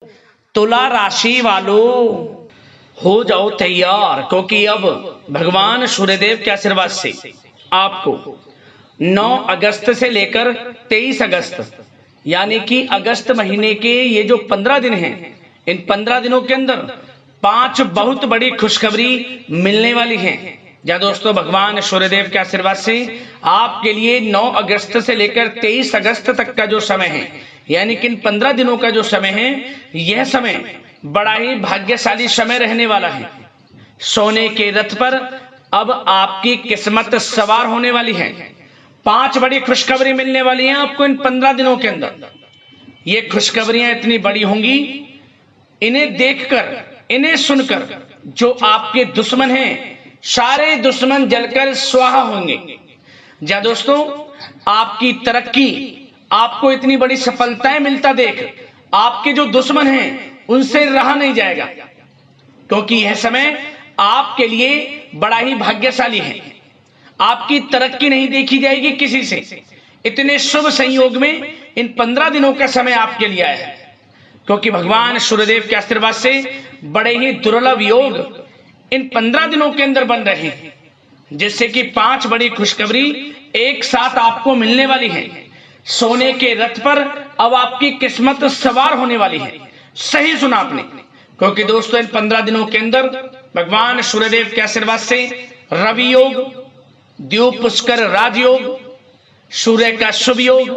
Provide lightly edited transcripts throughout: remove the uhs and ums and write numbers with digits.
तुला राशि वालों हो जाओ तैयार, क्योंकि अब भगवान सूर्यदेव के आशीर्वाद से आपको 9 अगस्त से लेकर 23 अगस्त यानी कि अगस्त महीने के ये जो 15 दिन हैं, इन 15 दिनों के अंदर 5 बहुत बड़ी खुशखबरी मिलने वाली हैं। या दोस्तों, भगवान सूर्यदेव के आशीर्वाद से आपके लिए 9 अगस्त से लेकर 23 अगस्त तक का जो समय है, यानी कि इन 15 दिनों का जो समय है, यह समय बड़ा ही भाग्यशाली समय रहने वाला है। सोने के रथ पर अब आपकी किस्मत सवार होने वाली है। 5 बड़ी खुशखबरी मिलने वाली हैं आपको इन 15 दिनों के अंदर। ये खुशखबरियां इतनी बड़ी होंगी, इन्हें देखकर, इन्हें सुनकर जो आपके दुश्मन हैं, सारे दुश्मन जलकर स्वाहा होंगे। या दोस्तों, आपकी तरक्की, आपको इतनी बड़ी सफलताएं मिलता देख आपके जो दुश्मन हैं उनसे रहा नहीं जाएगा, क्योंकि यह समय आपके लिए बड़ा ही भाग्यशाली है। आपकी तरक्की नहीं देखी जाएगी किसी से। इतने शुभ संयोग में इन 15 दिनों का समय आपके लिए आया है, क्योंकि भगवान सूर्यदेव के आशीर्वाद से बड़े ही दुर्लभ योग इन 15 दिनों के अंदर बन रहे हैं, जिससे कि 5 बड़ी खुशखबरी एक साथ आपको मिलने वाली है। सोने के रथ पर अब आपकी किस्मत सवार होने वाली है। सही सुना आपने, क्योंकि दोस्तों इन 15 दिनों के अंदर भगवान सूर्यदेव के आशीर्वाद से रवि योग, द्वीप पुष्कर राजयोग, सूर्य का शुभ योग,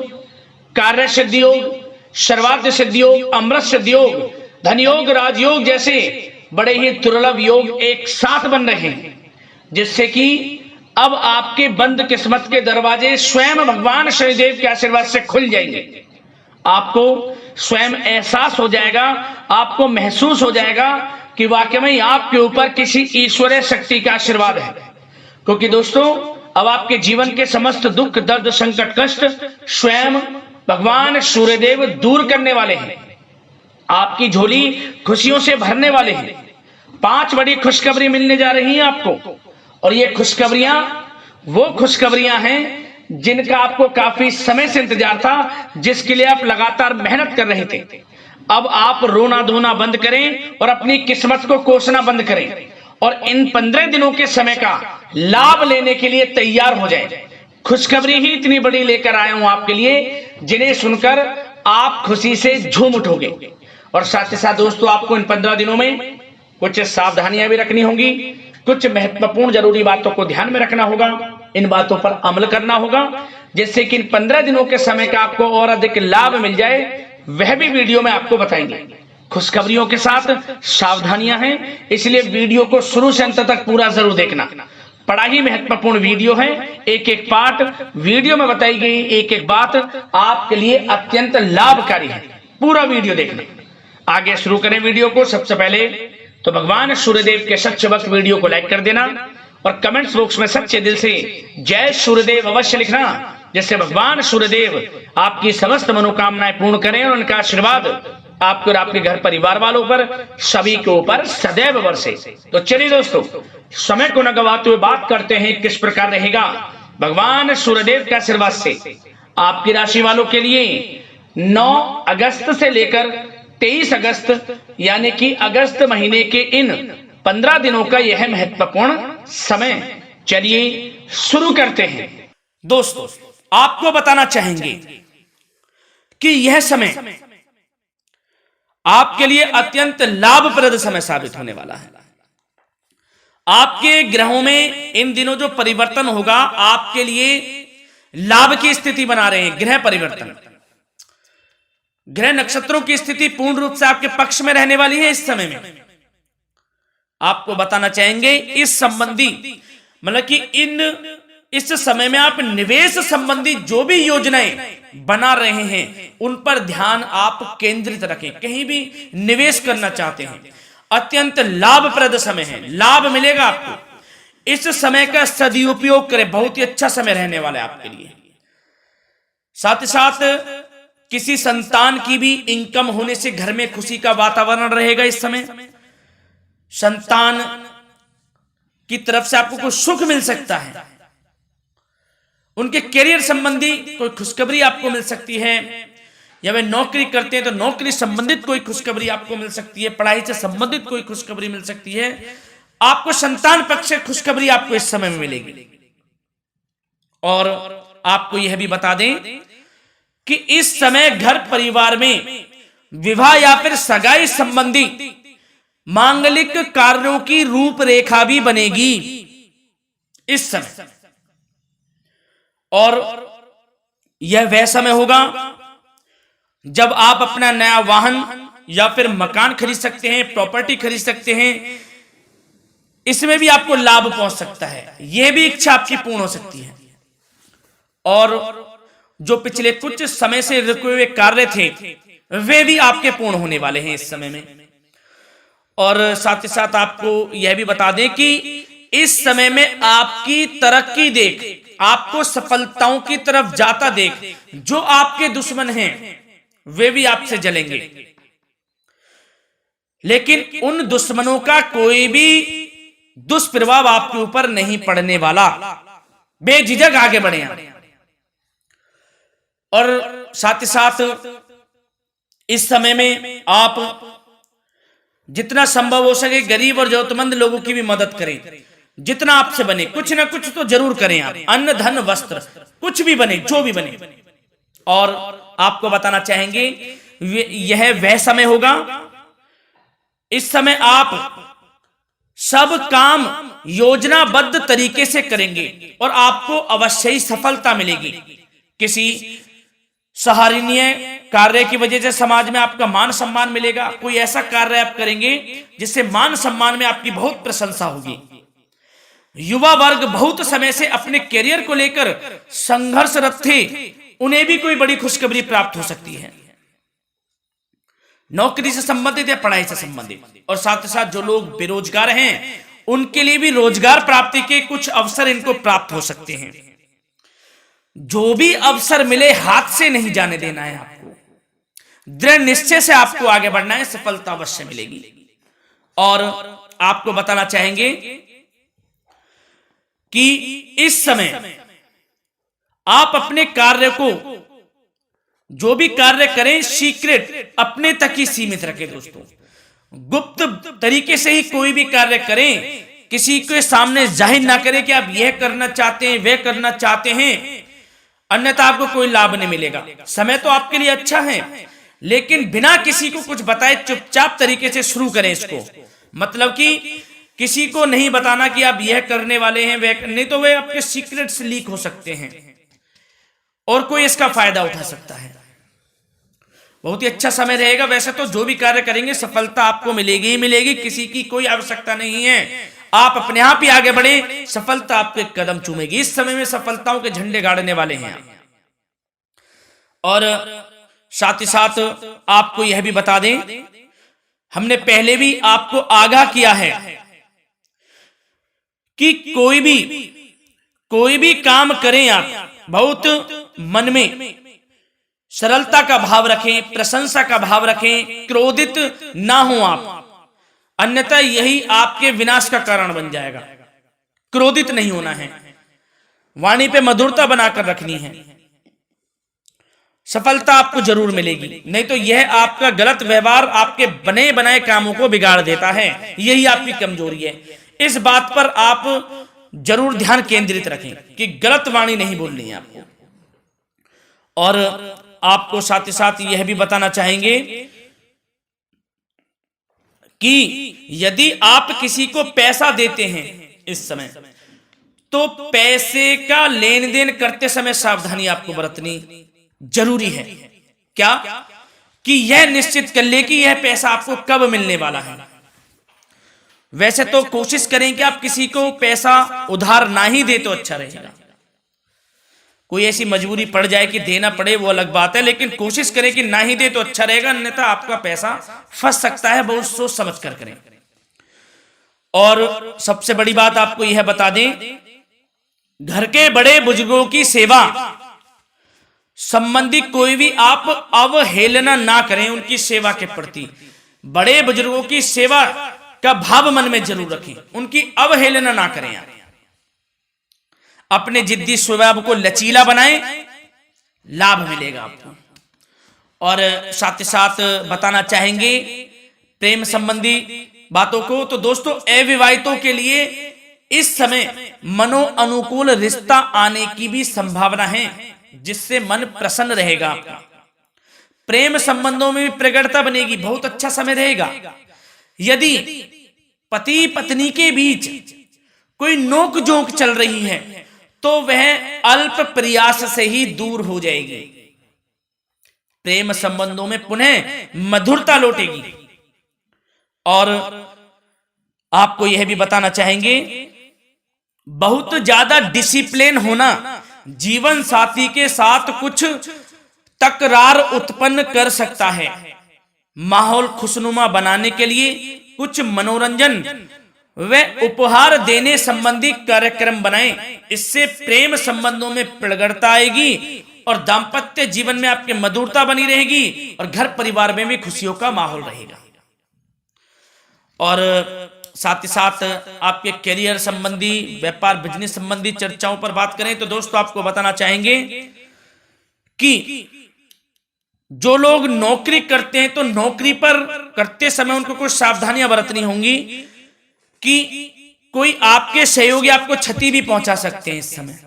कार्य सिद्धि योग, सर्वार्थ सिद्धि योग, अमृत सिद्धि योग, धन योग, राजयोग जैसे बड़े ही दुर्लभ योग एक साथ बन रहे हैं, जिससे कि अब आपके बंद किस्मत के दरवाजे स्वयं भगवान शनिदेव के आशीर्वाद से खुल जाएंगे। आपको स्वयं एहसास हो जाएगा, आपको महसूस हो जाएगा कि वाकई में आपके ऊपर किसी ईश्वरीय शक्ति का आशीर्वाद है। क्योंकि दोस्तों, अब आपके जीवन के समस्त दुख, दर्द, संकट, कष्ट स्वयं भगवान सूर्यदेव दूर करने वाले हैं। आपकी झोली खुशियों से भरने वाले हैं। 5 बड़ी खुशखबरी मिलने जा रही हैं आपको, और ये खुशखबरियां वो खुशखबरियां हैं जिनका आपको काफी समय से इंतजार था, जिसके लिए आप लगातार मेहनत कर रहे थे। अब आप रोना धोना बंद करें और अपनी किस्मत को कोसना बंद करें, और इन 15 दिनों के समय का लाभ लेने के लिए तैयार हो जाएं। खुशखबरी ही इतनी बड़ी लेकर आया हूं आपके लिए, जिन्हें सुनकर आप खुशी से झूम उठोगे। और साथ ही साथ दोस्तों, आपको इन 15 दिनों में कुछ सावधानियां भी रखनी होंगी, कुछ महत्वपूर्ण जरूरी बातों को ध्यान में रखना होगा, इन बातों पर अमल करना होगा, जिससे कि इन 15 दिनों के समय का आपको और अधिक लाभ मिल जाए। वह भी वीडियो में आपको बताएंगे। खुशखबरियों के साथ सावधानियां हैं, इसलिए वीडियो को शुरू से अंत तक पूरा जरूर देखना। बड़ा ही महत्वपूर्ण वीडियो है। एक एक पार्ट वीडियो में बताई गई एक एक बात आपके लिए अत्यंत लाभकारी है। पूरा वीडियो देखना। आगे शुरू करें वीडियो को। सबसे पहले तो भगवान सूर्यदेव के सच्चे भक्त वीडियो को लाइक कर देना, और कमेंट्स बॉक्स में सच्चे दिल से जय सूर्यदेव अवश्य लिखना, जिससे भगवान सूर्यदेव आपकी समस्त मनोकामनाएं पूर्ण करें और उनका आशीर्वाद आपके और आपके घर परिवार वालों पर, सभी के ऊपर सदैव बरसे। तो चलिए दोस्तों, समय को न गवाते हुए बात करते हैं किस प्रकार रहेगा भगवान सूर्यदेव के आशीर्वाद से आपकी राशि वालों के लिए 9 अगस्त से लेकर 23 अगस्त यानी कि अगस्त महीने के इन 15 दिनों का यह महत्वपूर्ण समय। चलिए शुरू करते हैं। दोस्तों, आपको बताना चाहेंगे कि यह समय आपके लिए अत्यंत लाभप्रद समय साबित होने वाला है। आपके ग्रहों में इन दिनों जो परिवर्तन होगा, आपके लिए लाभ की स्थिति बना रहे हैं। ग्रह परिवर्तन, ग्रह नक्षत्रों की स्थिति पूर्ण रूप से आपके पक्ष में रहने वाली है। इस समय में आपको बताना चाहेंगे इस संबंधी, मतलब कि इस समय में आप निवेश संबंधी जो भी योजनाएं बना रहे हैं, उन पर ध्यान आप केंद्रित रखें। कहीं भी निवेश करना चाहते हैं, अत्यंत लाभप्रद समय है, लाभ मिलेगा आपको। इस समय का सदुपयोग करें, बहुत ही अच्छा समय रहने वाला है आपके लिए। साथ ही साथ किसी संतान की भी इनकम होने से घर में खुशी का वातावरण रहेगा। इस समय संतान की तरफ से आपको कुछ सुख मिल सकता है। उनके करियर संबंधी कोई खुशखबरी आपको मिल सकती है, या वे नौकरी करते हैं तो नौकरी संबंधित कोई खुशखबरी आपको मिल सकती है, पढ़ाई से संबंधित कोई खुशखबरी मिल सकती है, आपको संतान पक्ष से खुशखबरी आपको इस समय में मिलेगी। और आपको यह भी बता दें कि इस समय घर परिवार में विवाह या फिर सगाई संबंधी मांगलिक कार्यों की रूपरेखा भी बनेगी इस समय। और यह वह समय होगा जब आप अपना नया वाहन या फिर मकान खरीद सकते हैं, प्रॉपर्टी खरीद सकते हैं। इसमें भी आपको लाभ पहुंच सकता है, यह भी इच्छा आपकी पूर्ण हो सकती है। और जो पिछले कुछ समय से रुके हुए कार्य थे वे भी आपके पूर्ण होने वाले हैं इस समय में। और साथ ही साथ आपको यह भी बता दें कि इस समय में आपकी तरक्की देख, आपको सफलताओं की तरफ जाता देख जो आपके दुश्मन हैं वे भी आपसे जलेंगे, लेकिन उन दुश्मनों का कोई भी दुष्प्रभाव आपके ऊपर नहीं पड़ने वाला। बेझिझक आगे बढ़े आप। और साथ ही साथ इस समय में आप जितना संभव हो सके गरीब और जरूरतमंद लोगों की भी मदद करें, जितना आपसे बने कुछ ना कुछ तो जरूर करें आप, अन्न धन वस्त्र कुछ भी बने, जो भी बने। और आपको बताना चाहेंगे यह वह समय होगा, इस समय आप सब काम योजनाबद्ध तरीके से करेंगे और आपको अवश्य ही सफलता मिलेगी। किसी सराहनीय कार्य की वजह से समाज में आपका मान सम्मान मिलेगा। कोई ऐसा कार्य आप करेंगे जिससे मान सम्मान में आपकी बहुत प्रशंसा होगी। युवा वर्ग बहुत समय से अपने करियर को लेकर संघर्षरत थे, उन्हें भी कोई बड़ी खुशखबरी प्राप्त हो सकती है, नौकरी से संबंधित या पढ़ाई से संबंधित। और साथ ही साथ जो लोग बेरोजगार हैं उनके लिए भी रोजगार प्राप्ति के कुछ अवसर इनको प्राप्त हो सकते हैं। जो भी अवसर मिले हाथ से नहीं जाने देना है आपको, दृढ़ निश्चय से आपको आगे बढ़ना है, सफलता अवश्य मिलेगी। और आपको बताना चाहेंगे कि इस समय आप अपने कार्य को, जो भी कार्य करें, सीक्रेट अपने तक ही सीमित रखें दोस्तों। गुप्त तरीके से ही कोई भी कार्य करें, किसी के सामने जाहिर ना करें कि आप यह करना चाहते हैं, वह करना चाहते हैं, अन्यथा आपको कोई लाभ नहीं मिलेगा। समय तो आपके लिए अच्छा है, लेकिन बिना किसी को कुछ बताए चुपचाप तरीके से शुरू करें इसको। मतलब कि किसी को नहीं बताना कि आप यह करने वाले हैं, वह नहीं तो वे आपके सीक्रेट्स लीक हो सकते हैं और कोई इसका फायदा उठा सकता है। बहुत ही अच्छा समय रहेगा। वैसे तो जो भी कार्य करेंगे सफलता आपको मिलेगी ही मिलेगी, किसी की कोई आवश्यकता नहीं है। आप अपने आप ही आगे बढ़े, सफलता आपके कदम चूमेगी। इस समय में सफलताओं के झंडे गाड़ने वाले हैं। और साथ ही साथ आपको यह भी बता दें, हमने पहले भी आपको आगाह किया है कि कोई भी काम करें आप बहुत मन में सरलता का भाव रखें, प्रशंसा का भाव रखें, क्रोधित ना हो आप, अन्यथा यही आपके विनाश का कारण बन जाएगा। क्रोधित नहीं होना है, वाणी पे मधुरता बनाकर रखनी है, सफलता आपको जरूर मिलेगी। नहीं तो यह आपका गलत व्यवहार आपके बने बनाए कामों को बिगाड़ देता है, यही आपकी कमजोरी है। इस बात पर आप जरूर ध्यान केंद्रित रखें कि गलत वाणी नहीं बोलनी है आपको। और आपको साथ ही साथ यह भी बताना चाहेंगे कि यदि आप किसी को पैसा देते हैं इस समय, तो पैसे का लेन देन करते समय सावधानी आपको बरतनी जरूरी है। क्या कि यह निश्चित कर ले कि यह पैसा आपको कब मिलने वाला है। वैसे तो कोशिश करें कि आप किसी को पैसा उधार ना ही दे तो अच्छा रहेगा। कोई ऐसी मजबूरी पड़ जाए कि देना पड़े वो अलग बात है, लेकिन कोशिश करें कि ना ही दे तो अच्छा रहेगा, अन्यथा आपका पैसा फंस सकता है। बहुत सोच समझ कर करें। और सबसे बड़ी बात आपको यह बता दें, घर के बड़े बुजुर्गों की सेवा संबंधी कोई भी आप अवहेलना ना करें उनकी सेवा के प्रति। बड़े बुजुर्गों की सेवा का भाव मन में जरूर रखें, उनकी अवहेलना ना करें आप। अपने जिद्दी स्वभाव को लचीला बनाएं, लाभ मिलेगा आपको। और साथ ही साथ बताना चाहेंगे प्रेम संबंधी बातों को। तो दोस्तों अविवाहितों के लिए इस समय मनो अनुकूल रिश्ता आने की भी संभावना है, जिससे मन प्रसन्न रहेगा आपका। प्रेम संबंधों में भी प्रगाढ़ता बनेगी, बहुत अच्छा समय रहेगा। यदि पति पत्नी के बीच कोई नोक झोंक चल रही है तो वह अल्प प्रयास से ही दूर हो जाएगी। प्रेम संबंधों में पुनः मधुरता लौटेगी। और आपको यह भी बताना चाहेंगे, बहुत ज्यादा डिसिप्लिन होना जीवन साथी के साथ कुछ तकरार उत्पन्न कर सकता है। माहौल खुशनुमा बनाने के लिए कुछ मनोरंजन व उपहार देने संबंधी कार्यक्रम बनाएं। इससे प्रेम संबंधों में प्रगाढ़ता आएगी और दाम्पत्य जीवन में आपकी मधुरता बनी रहेगी और घर परिवार में भी खुशियों का माहौल रहेगा। और साथ ही साथ आपके करियर संबंधी, व्यापार बिजनेस संबंधी चर्चाओं पर बात करें तो दोस्तों आपको बताना चाहेंगे कि जो लोग नौकरी करते हैं तो नौकरी पर करते समय उनको कुछ सावधानियां बरतनी होंगी कि कोई आपके सहयोगी आपको क्षति भी पहुंचा सकते हैं। इस समय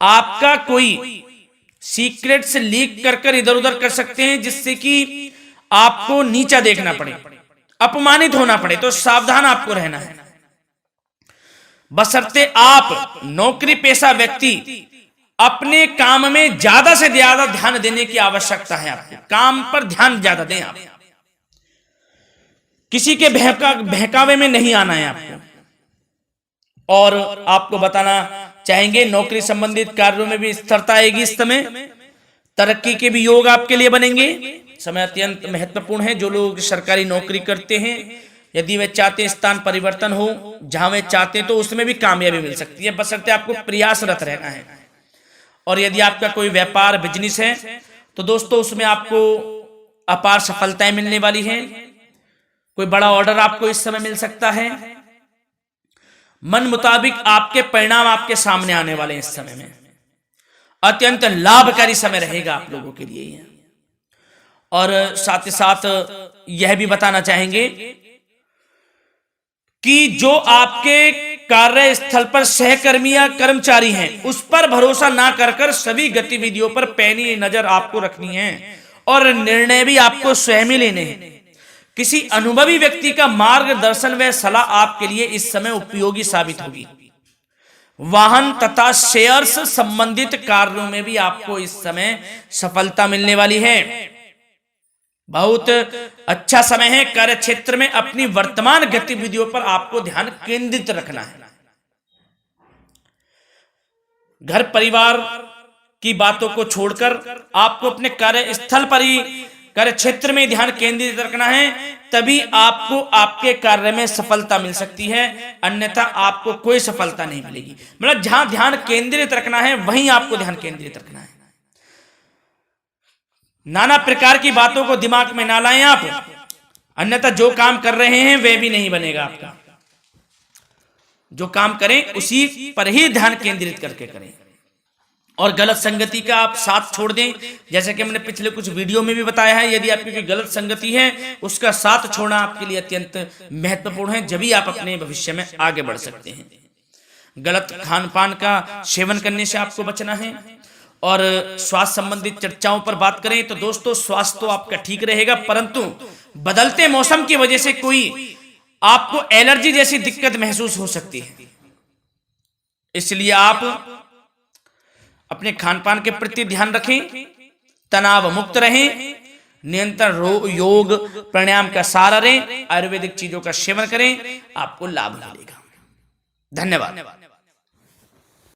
आपका कोई सीक्रेट से लीक कर इधर उधर कर सकते हैं, जिससे कि आपको नीचा देखना पड़े, अपमानित होना पड़े। तो सावधान आपको रहना है। बशर्ते आप नौकरी पेशा व्यक्ति अपने काम में ज्यादा से ज्यादा ध्यान देने की आवश्यकता है। आपको काम पर ध्यान ज्यादा दें। आप किसी के बहकावे में नहीं आना है आपको। और आपको बताना चाहेंगे नौकरी संबंधित कार्यों में भी स्थिरता आएगी। इस समय तरक्की के भी योग आपके लिए बनेंगे। समय अत्यंत महत्वपूर्ण है। जो लोग सरकारी नौकरी करते हैं, यदि वे चाहते हैं स्थान परिवर्तन हो, जहां वे चाहते हैं तो उसमें भी कामयाबी मिल सकती है, बशर्ते आपको प्रयासरत रहना है। और यदि आपका कोई व्यापार बिजनेस है तो दोस्तों उसमें आपको अपार सफलताएं मिलने वाली हैं। कोई बड़ा ऑर्डर आपको इस समय मिल सकता है। मन मुताबिक आपके परिणाम आपके सामने आने वाले हैं। इस समय में अत्यंत लाभकारी समय रहेगा आप लोगों के लिए। और साथ ही साथ यह भी बताना चाहेंगे कि जो आपके कार्यस्थल पर सहकर्मी या कर्मचारी हैं उस पर भरोसा ना कर सभी गतिविधियों पर पैनी नजर आपको रखनी है और निर्णय भी आपको स्वयं ही लेने हैं। किसी अनुभवी व्यक्ति का मार्गदर्शन व सलाह आपके लिए इस समय उपयोगी साबित होगी। वाहन तथा शेयर्स संबंधित कार्यों में भी आपको इस समय सफलता मिलने वाली है। बहुत अच्छा समय है। कार्य क्षेत्र में अपनी वर्तमान गतिविधियों पर आपको ध्यान केंद्रित रखना है। घर परिवार की बातों को छोड़कर आपको अपने कार्यस्थल पर ही, कार्य क्षेत्र में ध्यान केंद्रित रखना है, तभी आपको आपके कार्य में सफलता मिल सकती है, अन्यथा आपको कोई सफलता नहीं मिलेगी। मतलब जहां ध्यान केंद्रित रखना है वहीं आपको ध्यान केंद्रित रखना है। नाना प्रकार की बातों को दिमाग में ना लाएं आप, अन्यथा जो काम कर रहे हैं वह भी नहीं बनेगा आपका। जो काम करें उसी पर ही ध्यान केंद्रित करके करें और गलत संगति का आप साथ छोड़ दें। जैसे कि हमने पिछले कुछ वीडियो में भी बताया है, यदि आपकी कोई गलत संगति है उसका साथ छोड़ना आपके लिए अत्यंत महत्वपूर्ण है, जब भी आप अपने भविष्य में आगे बढ़ सकते हैं। गलत खान पान का सेवन करने से आपको बचना है। और स्वास्थ्य संबंधित चर्चाओं पर बात करें तो दोस्तों स्वास्थ्य तो आपका ठीक रहेगा, परंतु बदलते मौसम की वजह से कोई आपको एलर्जी जैसी दिक्कत महसूस हो सकती है। इसलिए आप अपने खान पान के प्रति ध्यान रखें, तनाव मुक्त रहें, नियंत्रण योग प्राणायाम का सहारा लें, आयुर्वेदिक चीजों का सेवन करें, आपको लाभ मिलेगा। धन्यवाद।